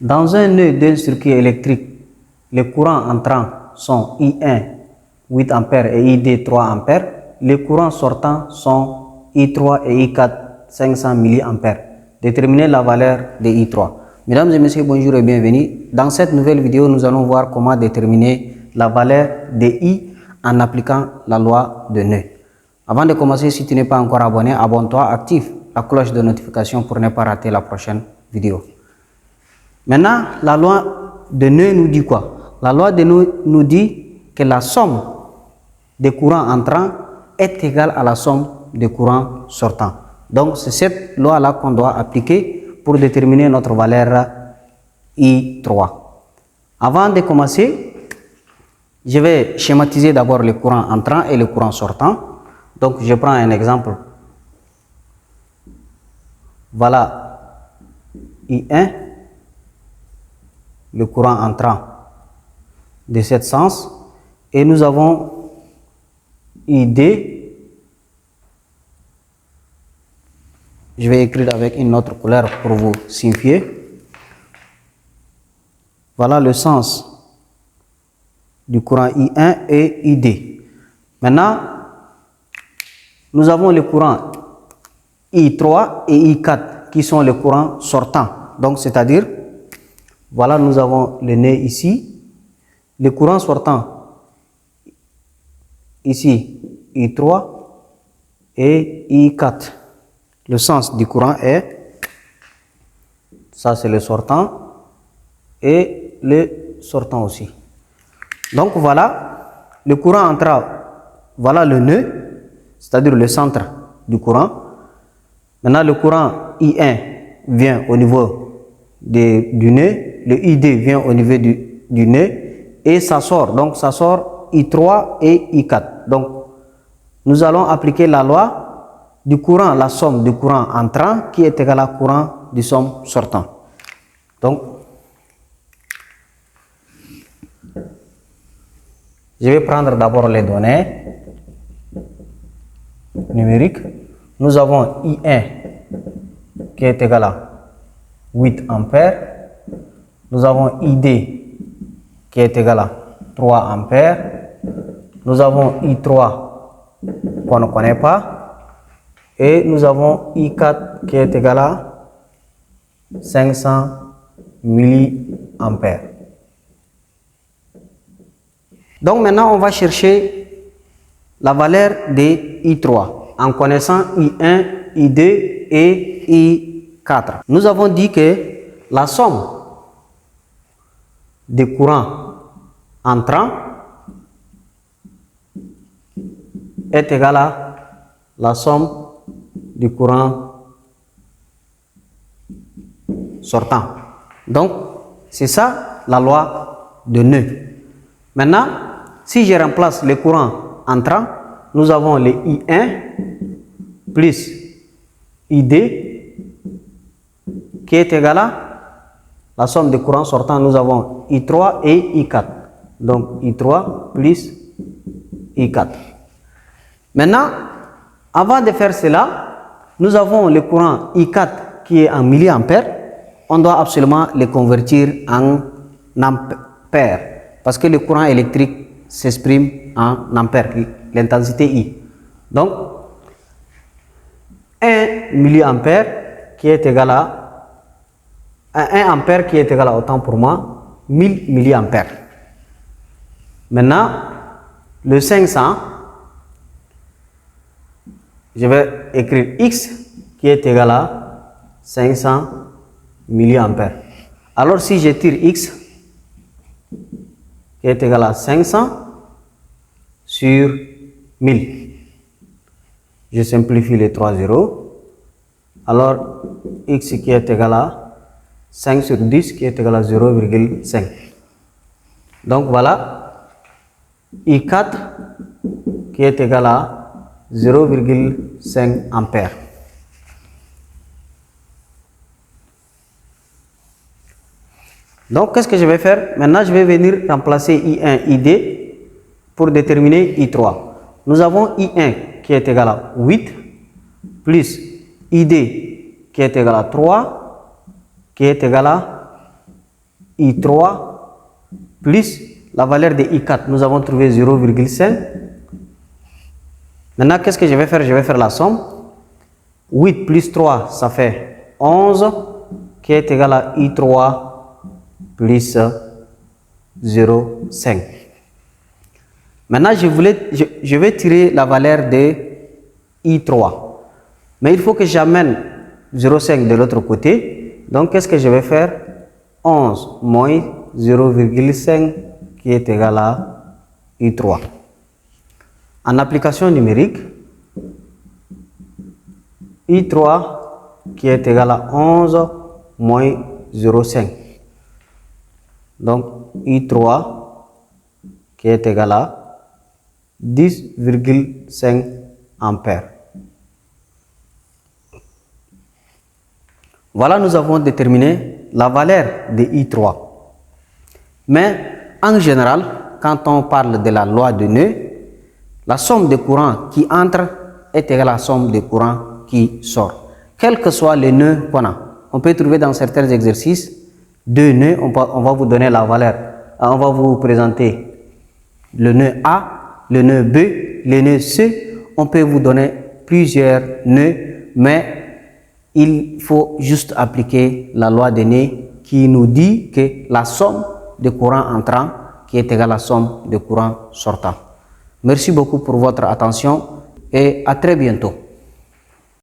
Dans un nœud d'un circuit électrique, les courants entrants sont I1 8 ampères et ID 3 ampères. Les courants sortants sont I3 et I4 500 mA. Déterminez la valeur de I3. Mesdames et messieurs, bonjour et bienvenue. Dans cette nouvelle vidéo, nous allons voir comment déterminer la valeur de I en appliquant la loi de nœud. Avant de commencer, si tu n'es pas encore abonné, abonne-toi, active la cloche de notification pour ne pas rater la prochaine vidéo. Maintenant, la loi de nœud nous dit quoi? La loi de nœud nous dit que la somme des courants entrants est égale à la somme des courants sortants. Donc, c'est cette loi-là qu'on doit appliquer pour déterminer notre valeur I3. Avant de commencer, je vais schématiser d'abord les courants entrants et les courants sortants. Donc, je prends un exemple. Voilà I1, le courant entrant de ce sens. Et nous avons ID. Je vais écrire avec une autre couleur pour vous signifier. Voilà le sens du courant I1 et ID. Maintenant, nous avons les courants I3 et I4 qui sont les courants sortants. Donc, c'est-à-dire, voilà, nous avons le nœud ici. Les courants sortants, ici, I3 et I4. Le sens du courant est, ça c'est le sortant et le sortant aussi. Donc, voilà, le courant entrant, voilà le nœud, c'est-à-dire le centre du courant. Maintenant, le courant I1 vient au niveau du nœud, le ID vient au niveau du nœud et ça sort. Donc, ça sort I3 et I4. Donc, nous allons appliquer la loi du courant, la somme du courant entrant qui est égale à courant du somme sortant. Donc, je vais prendre d'abord les données numériques. Nous avons I1 qui est égal à 8 ampères. Nous avons ID qui est égal à 3 ampères. Nous avons I3 qu'on ne connaît pas. Et nous avons I4 qui est égal à 500 mA. Donc maintenant, on va chercher la valeur de I3 en connaissant I1, I2 et I4. Nous avons dit que la somme des courants entrants est égale à la somme du courant sortant. Donc, c'est ça la loi de nœud. Maintenant, si je remplace les courants entrants, nous avons les I1 plus ID qui est égal à la somme des courants sortants. Nous avons I3 et I4. Donc, I3 plus I4. Maintenant, avant de faire cela, nous avons le courant I4 qui est en milliampères. On doit absolument le convertir en ampères parce que le courant électrique s'exprime en ampères, l'intensité I. Donc, 1 milliampère qui est égal à 1 ampère qui est égal à, autant pour moi, 1000 milliampères. Maintenant, le 500, je vais écrire X qui est égal à 500 milliampères. Alors, si je tire X qui est égal à 500 sur 1000, je simplifie les 3 zéros. Alors, X qui est égal à 5 sur 10 qui est égal à 0,5. Donc, voilà I4 qui est égal à 0,5 ampères. Donc, qu'est-ce que je vais faire? Maintenant, je vais venir remplacer I1, ID pour déterminer I3. Nous avons I1 qui est égal à 8 plus ID qui est égal à 3 qui est égal à I3 plus la valeur de I4. Nous avons trouvé 0,5. Maintenant, qu'est-ce que je vais faire? Je vais faire la somme. 8 plus 3, ça fait 11, qui est égal à I3 plus 0,5. Maintenant, je vais tirer la valeur de I3. Mais il faut que j'amène 0,5 de l'autre côté. Donc, qu'est-ce que je vais faire? 11 moins 0,5 qui est égal à I3. En application numérique, I3 qui est égal à 11 moins 0,5. Donc, I3 qui est égal à 10,5 ampères. Voilà, nous avons déterminé la valeur de I3. Mais en général, quand on parle de la loi de nœud, la somme de courant qui entre est égale à la somme de courant qui sort. Quel que soit le nœud qu'on a. On peut trouver dans certains exercices deux nœuds, on va vous donner la valeur. On va vous présenter le nœud A, le nœud B, le nœud C. On peut vous donner plusieurs nœuds, mais il faut juste appliquer la loi de nœud qui nous dit que la somme de courant entrant qui est égale à la somme de courant sortant. Merci beaucoup pour votre attention et à très bientôt.